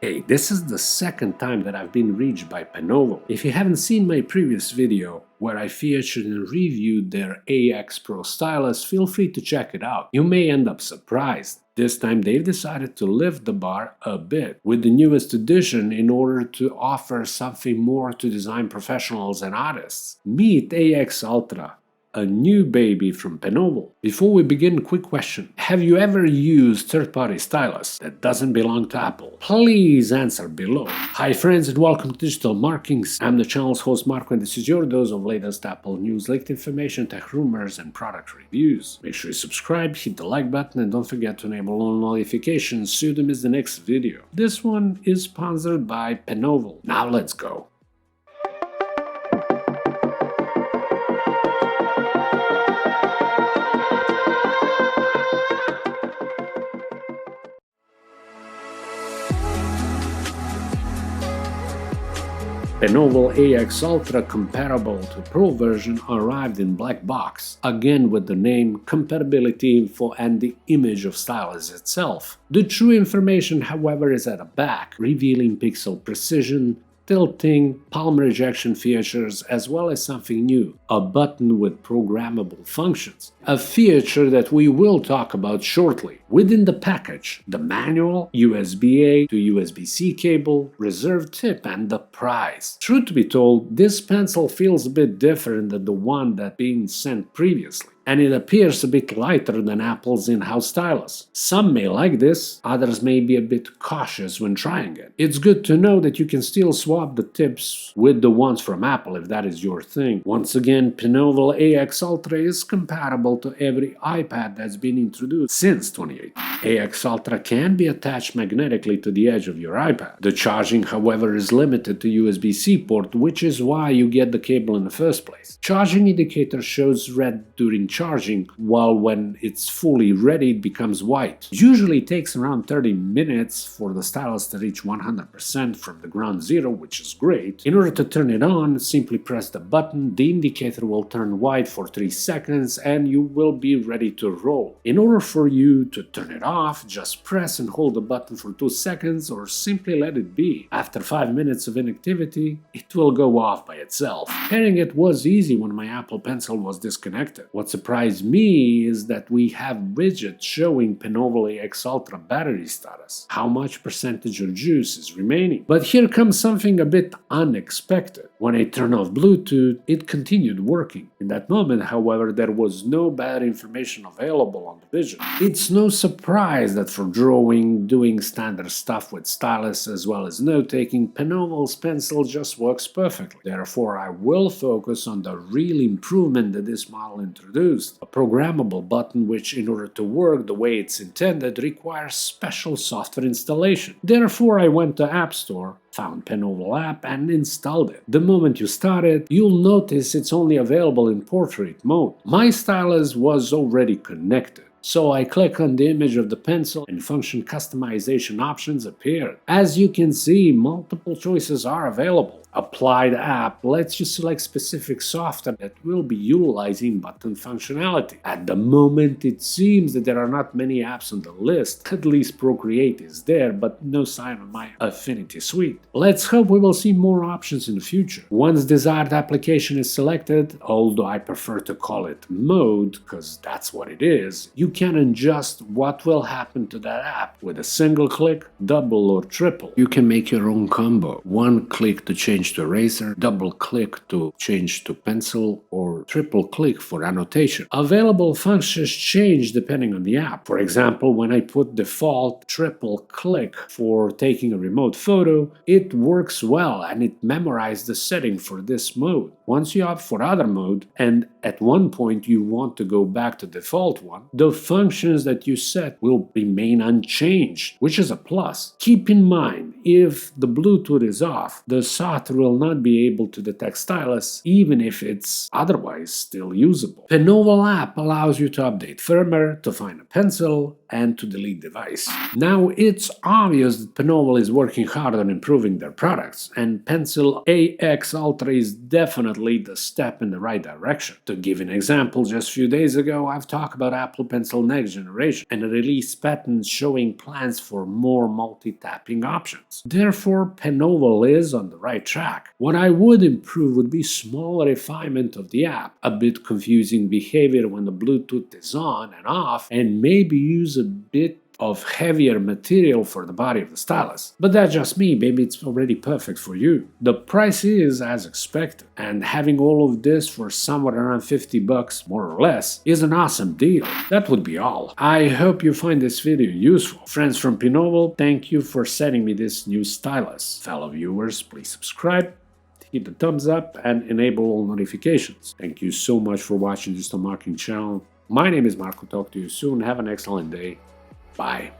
Hey, this is the second time that I've been reached by Penoval. If you haven't seen my previous video, where I featured and reviewed their AX Pro stylus, feel free to check it out. You may end up surprised. This time they've decided to lift the bar a bit with the newest edition in order to offer something more to design professionals and artists. Meet AX Ultra, a new baby from Penoval. Before we begin, quick question. Have you ever used third-party stylus that doesn't belong to Apple? Please answer below. Hi friends and welcome to Digital Markings. I'm the channel's host Marco and this is your dose of latest Apple news, leaked information, tech rumors and product reviews. Make sure you subscribe, hit the like button and don't forget to enable all notifications so you don't miss the next video. This one is sponsored by Penoval. Now let's go. Penoval AX Ultra comparable to Pro version arrived in black box, again with the name, compatibility info and the image of stylus itself. The true information, however, is at the back, revealing pixel precision, tilting, palm rejection features, as well as something new, a button with programmable functions, a feature that we will talk about shortly. Within the package, the manual, USB-A to USB-C cable, reserve tip and the price. Truth to be told, this pencil feels a bit different than the one that being sent previously, and it appears a bit lighter than Apple's in-house stylus. Some may like this, others may be a bit cautious when trying it. It's good to know that you can still swap the tips with the ones from Apple if that is your thing. Once again, Penoval AX Ultra is compatible to every iPad that's been introduced since 2018. AX Ultra can be attached magnetically to the edge of your iPad. The charging, however, is limited to USB-C port, which is why you get the cable in the first place. Charging indicator shows red during charging, while when it's fully ready it becomes white. Usually it takes around 30 minutes for the stylus to reach 100% from the ground zero, which is great. In order to turn it on, simply press the button, the indicator will turn white for 3 seconds and you will be ready to roll. In order for you to turn it off, just press and hold the button for 2 seconds or simply let it be. After 5 minutes of inactivity, it will go off by itself. Pairing it was easy when my Apple Pencil was disconnected. What surprised me is that we have widgets showing Penoval AX Ultra battery status, how much percentage of juice is remaining. But here comes something a bit unexpected. When I turned off Bluetooth, it continued working. In that moment, however, there was no battery information available on the widget. It's no surprise that for drawing, doing standard stuff with stylus as well as note-taking, Penoval's pencil just works perfectly. Therefore, I will focus on the real improvement that this model introduced, a programmable button which, in order to work the way it's intended, requires special software installation. Therefore, I went to App Store, found Penoval app and installed it. The moment you start it, you'll notice it's only available in portrait mode. My stylus was already connected, so I click on the image of the pencil and function customization options appeared. As you can see, multiple choices are available. Apply the app lets you select specific software that will be utilizing button functionality. At the moment, it seems that there are not many apps on the list. At least Procreate is there, but no sign of my Affinity suite. Let's hope we will see more options in the future. Once desired application is selected, although I prefer to call it mode, because that's what it is, you can adjust what will happen to that app with a single click, double or triple. You can make your own combo. One click to change to eraser, double click to change to pencil, or triple click for annotation. Available functions change depending on the app. For example, when I put default triple click for taking a remote photo, it works well and it memorized the setting for this mode. Once you opt for other mode and at one point you want to go back to default one, the functions that you set will remain unchanged, which is a plus. Keep in mind, if the Bluetooth is off, the software will not be able to detect stylus even if it's otherwise still usable. Penoval app allows you to update firmware, to find a pencil, and to delete device. Now, it's obvious that Penoval is working hard on improving their products, and Pencil AX Ultra is definitely the step in the right direction. To give an example, just a few days ago I've talked about Apple Pencil next generation and released patents showing plans for more multi-tapping options. Therefore, Penoval is on the right track. What I would improve would be small refinement of the app, a bit confusing behavior when the Bluetooth is on and off, and maybe use a bit of heavier material for the body of the stylus. But that's just me, maybe it's already perfect for you. The price is as expected, and having all of this for somewhere around $50 more or less is an awesome deal. That would be all. I hope you find this video useful. Friends from Penoval, thank you for sending me this new stylus. Fellow viewers, please subscribe, hit the thumbs up, and enable all notifications. Thank you so much for watching Digital Marketing channel. My name is Marco. Talk to you soon. Have an excellent day. Bye.